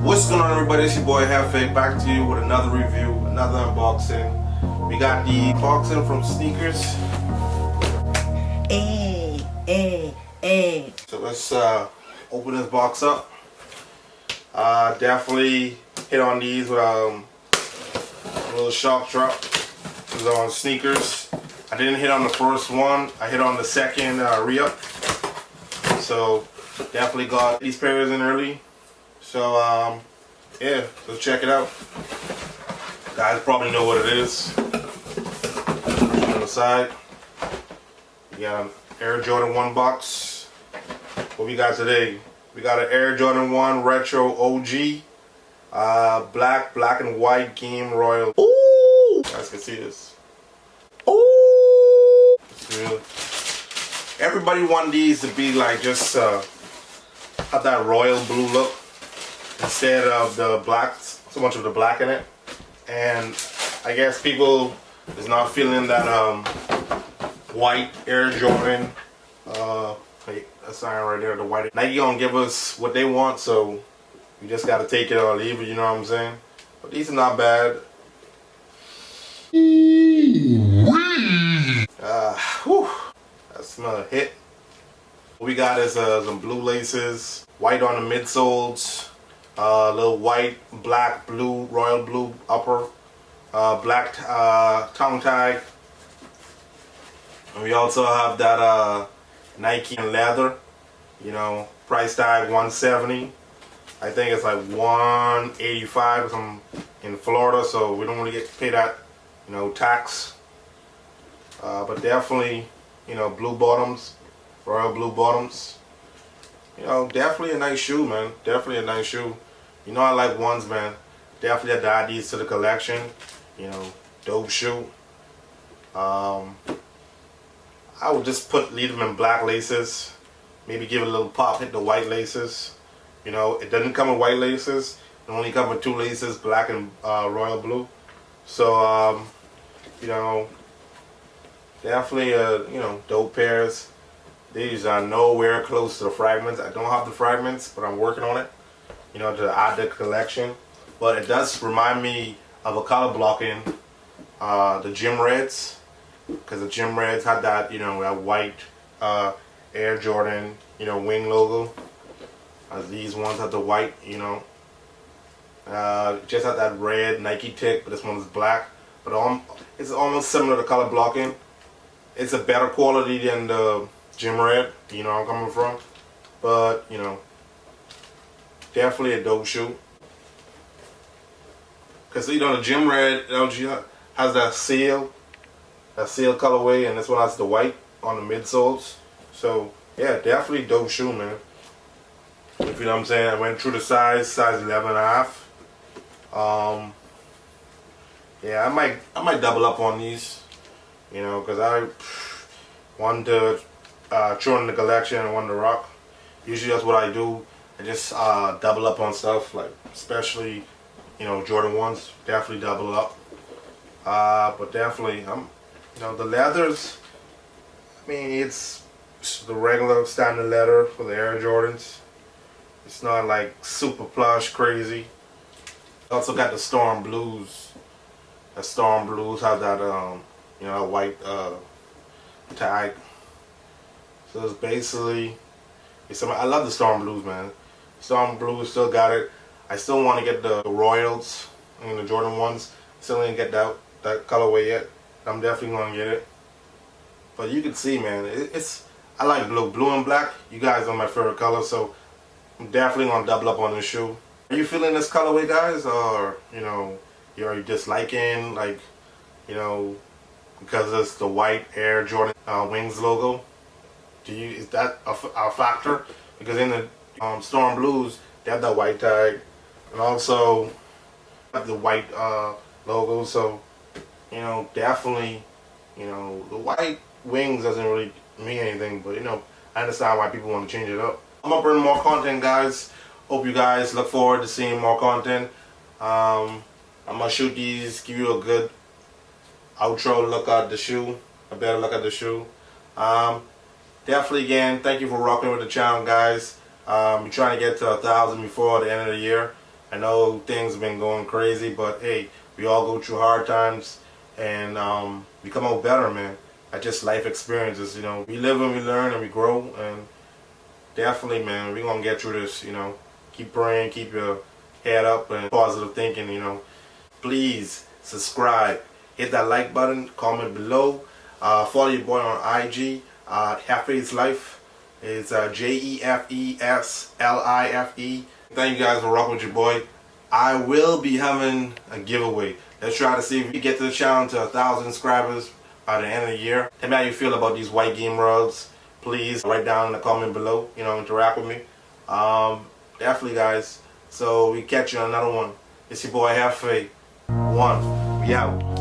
What's going on, everybody? It's your boy Hefe back to you with another review, another unboxing. We got the unboxing from Sneakers. So let's open this box up. Definitely hit on these with a little shock drop. This is on Sneakers. I didn't hit on the first one. I hit on the second re-up. So definitely got these pairs in early. So yeah, so check it out. Guys probably know what it is. On the side, we got an Air Jordan 1 box. What we got today? We got an Air Jordan 1 Retro OG, black and white game royal. Ooh! You guys can see this. Ooh! It's real. Everybody want these to be like just have that royal blue look instead of the black, so much of the black in it. And I guess people is not feeling that white Air Jordan. Wait, that sign right there, the white. Nike gonna give us what they want, so we just gotta take it or leave it. You know what I'm saying? But these are not bad. Whew, that's another hit. What we got is some blue laces, white on the midsoles, little white, black, blue, royal blue upper, black tongue tag. And we also have that Nike and leather, you know, price tag $170. I think it's like $185 or something in Florida, so we don't want to pay that, you know, tax. But definitely, you know, blue bottoms, royal blue bottoms. You know, definitely a nice shoe, man. Definitely a nice shoe. You know I like ones, man. Definitely have to add these to the collection. You know, dope shoe. I would just leave them in black laces. Maybe give it a little pop, hit the white laces. You know, it doesn't come with white laces. It only comes with two laces, black and royal blue. So, you know, definitely you know, dope pairs. These are nowhere close to the fragments. I don't have the fragments, but I'm working on it, you know, to add the collection. But it does remind me of a color blocking, the Gym Reds, because the Gym Reds had that, you know, that white Air Jordan, you know, wing logo. These ones have the white, you know, just had that red Nike tick, but this one is black. But it's almost similar to color blocking. It's a better quality than the Gym Red, you know where I'm coming from. But, you know, definitely a dope shoe. Because, you know, the Gym Red LG has that seal colorway, and this one has the white on the midsoles. So, yeah, definitely dope shoe, man. If you know what I'm saying. I went through the size 11.5. Yeah, I might double up on these, you know, because I want to throw in the collection and want to rock. Usually that's what I do. I just double up on stuff, like especially, you know, Jordan 1s. Definitely double up. But definitely, you know, the leathers. I mean, it's the regular standard leather for the Air Jordans. It's not like super plush, crazy. Also got the Storm Blues. The Storm Blues have that you know, white tag. So it's basically, I love the Storm Blues, man. Storm Blues still got it. I still want to get the Royals, I mean the Jordan 1s. Still didn't get that colorway yet. I'm definitely gonna get it. But you can see, man, I like blue and black. You guys are my favorite color, so I'm definitely gonna double up on this shoe. Are you feeling this colorway, guys, or you know, you're disliking, like, you know, because it's the white Air Jordan Wings logo? Is that a factor? Because in the Storm Blues, they have that white tag, and also have the white logo. So, you know, definitely, you know, the white wings doesn't really mean anything, but you know, I understand why people want to change it up. I'm gonna bring more content, guys. Hope you guys look forward to seeing more content. I'm gonna shoot these, give you a good outro look at the shoe, a better look at the shoe. Definitely, again, thank you for rocking with the channel, guys. We're trying to get to 1,000 before the end of the year. I know things have been going crazy, but hey, we all go through hard times, and we come out better, man. I just life experiences, you know. We live and we learn and we grow, and definitely, man, we're gonna get through this, you know. Keep praying, keep your head up, and positive thinking, you know. Please subscribe, hit that like button, comment below, follow your boy on IG, Jefes Life. It's JEFESLIFE. Thank you guys for rocking with your boy. I will be having a giveaway. Let's try to see if we get to the challenge to 1,000 subscribers by the end of the year. Tell me how you feel about these white game rugs. Please write down in the comment below. You know, interact with me. Definitely, guys. So we catch you on another one. It's your boy Jefe. We out.